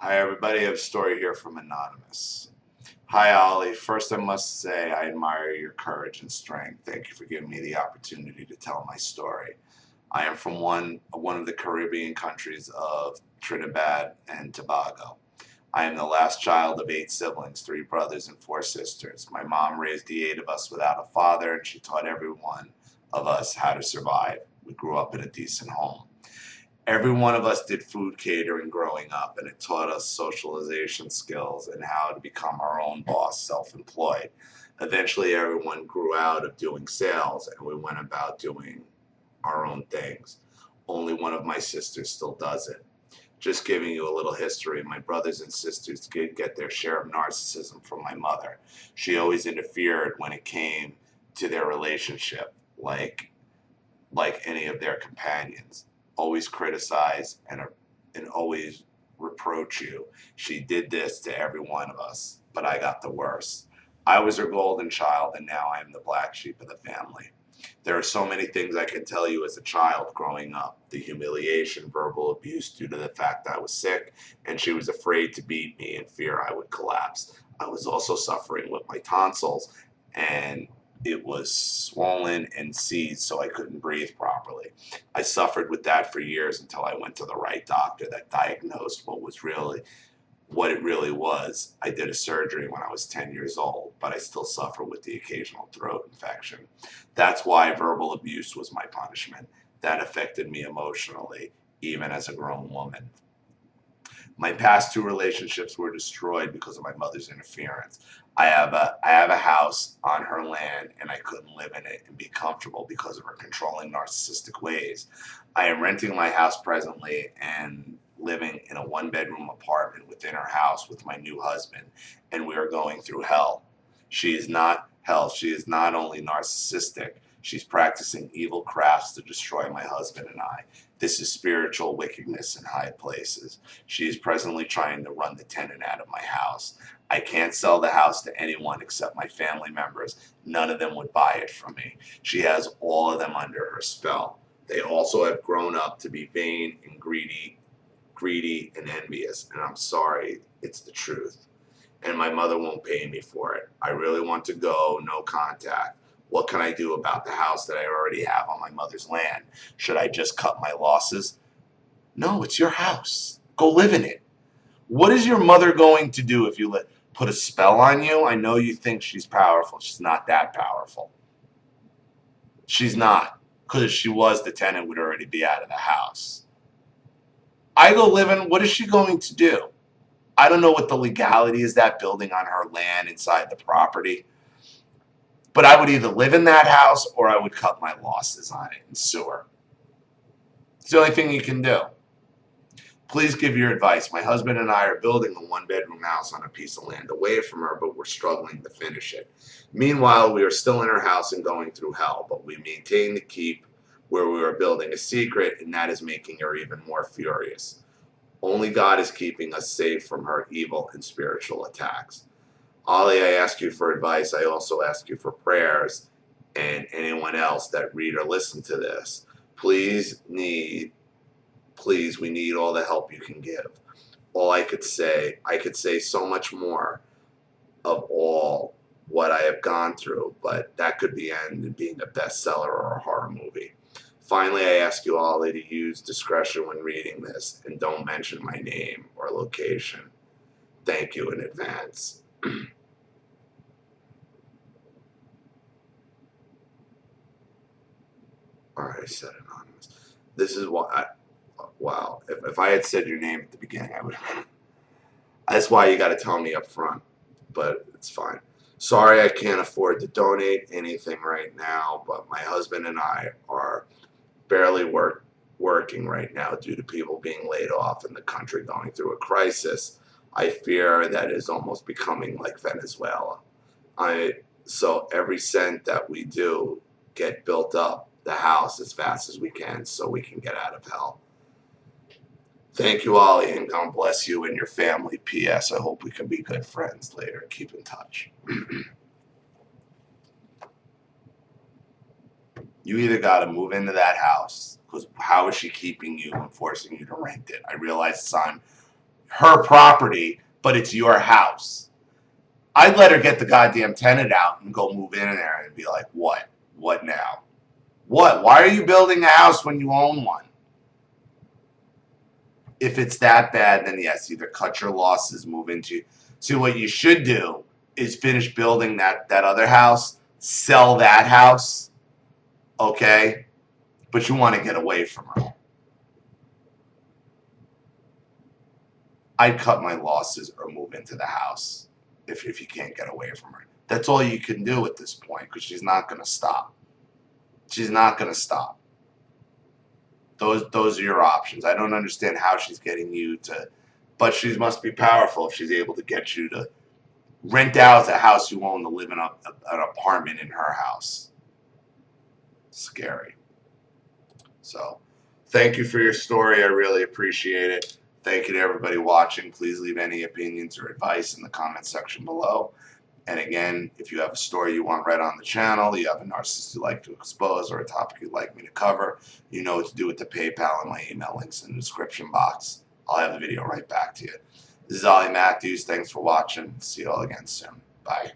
Hi everybody, I have a story here from Anonymous. Hi Ollie, first I must say I admire your courage and strength. Thank you for giving me the opportunity to tell my story. I am from one of the Caribbean countries of Trinidad and Tobago. I am the last child of 8 siblings, 3 brothers and 4 sisters. My mom raised the 8 of us without a father, and she taught every one of us how to survive. We grew up in a decent home. Every one of us did food catering growing up, and it taught us socialization skills and how to become our own boss, self-employed. Eventually, everyone grew out of doing sales, and we went about doing our own things. Only one of my sisters still does it. Just giving you a little history, my brothers and sisters did get their share of narcissism from my mother. She always interfered when it came to their relationship, like any of their companions. Always criticize and always reproach you. She did this to every one of us, but I got the worst. I was her golden child, and now I am the black sheep of the family. There are so many things I can tell you as a child growing up. The humiliation, verbal abuse due to the fact I was sick, and she was afraid to beat me in fear I would collapse. I was also suffering with my tonsils, and it was swollen and seized so I couldn't breathe properly. I suffered with that for years until I went to the right doctor that diagnosed what it really was. I did a surgery when I was 10 years old, but I still suffer with the occasional throat infection. That's why verbal abuse was my punishment. That affected me emotionally, even as a grown woman. My past 2 relationships were destroyed because of my mother's interference. I have a house on her land, and I couldn't live in it and be comfortable because of her controlling narcissistic ways. I am renting my house presently and living in a 1 bedroom apartment within her house with my new husband, and we are going through hell. She is not hell. She is not only narcissistic, she's practicing evil crafts to destroy my husband and I. This is spiritual wickedness in high places. She is presently trying to run the tenant out of my house. I can't sell the house to anyone except my family members. None of them would buy it from me. She has all of them under her spell. They also have grown up to be vain and greedy and envious, and I'm sorry, it's the truth. And my mother won't pay me for it. I really want to go, no contact. What can I do about the house that I already have on my mother's land? Should I just cut my losses? No, it's your house. Go live in it. What is your mother going to do if you put a spell on you? I know you think she's powerful. She's not that powerful. She's not. Because if she was, the tenant would already be out of the house. I go live in, what is she going to do? I don't know what the legality is, that building on her land inside the property. But I would either live in that house or I would cut my losses on it and sue her. It's the only thing you can do. Please give your advice. My husband and I are building a 1 bedroom house on a piece of land away from her, but we're struggling to finish it. Meanwhile, we are still in her house and going through hell, but we maintain to keep where we are building a secret, and that is making her even more furious. Only God is keeping us safe from her evil and spiritual attacks. Ollie, I ask you for advice. I also ask you for prayers, and anyone else that read or listen to this. Please, we need all the help you can give. All I could say so much more of all what I have gone through, but that could be end in being a bestseller or a horror movie. Finally, I ask you all to use discretion when reading this and don't mention my name or location. Thank you in advance. All right, I said anonymous. This is why. Wow, if I had said your name at the beginning, I would. That's why you got to tell me up front, but it's fine. Sorry, I can't afford to donate anything right now, but my husband and I are barely working right now due to people being laid off and the country going through a crisis. I fear that is almost becoming like Venezuela. So every cent that we do get built up the house as fast as we can so we can get out of hell. Thank you, Ollie, and God bless you and your family. P.S. I hope we can be good friends later. Keep in touch. You either got to move into that house, because how is she keeping you and forcing you to rent it? I realize it's on her property, but it's your house. I'd let her get the goddamn tenant out and go move in there and be like, what? What now? What? Why are you building a house when you own one? If it's that bad, then yes, either cut your losses, move into. See, what you should do is finish building that other house, sell that house, okay? But you want to get away from her. I'd cut my losses or move into the house if you can't get away from her. That's all you can do at this point because she's not going to stop. She's not going to stop. Those are your options. I don't understand how she's getting you to, but she must be powerful if she's able to get you to rent out the house you own to live in an apartment in her house. Scary. So, thank you for your story. I really appreciate it. Thank you to everybody watching. Please leave any opinions or advice in the comment section below. And again, if you have a story you want read on the channel, you have a narcissist you'd like to expose, or a topic you'd like me to cover, you know what to do with the PayPal and my email links in the description box. I'll have the video right back to you. This is Ollie Matthews. Thanks for watching. See you all again soon. Bye.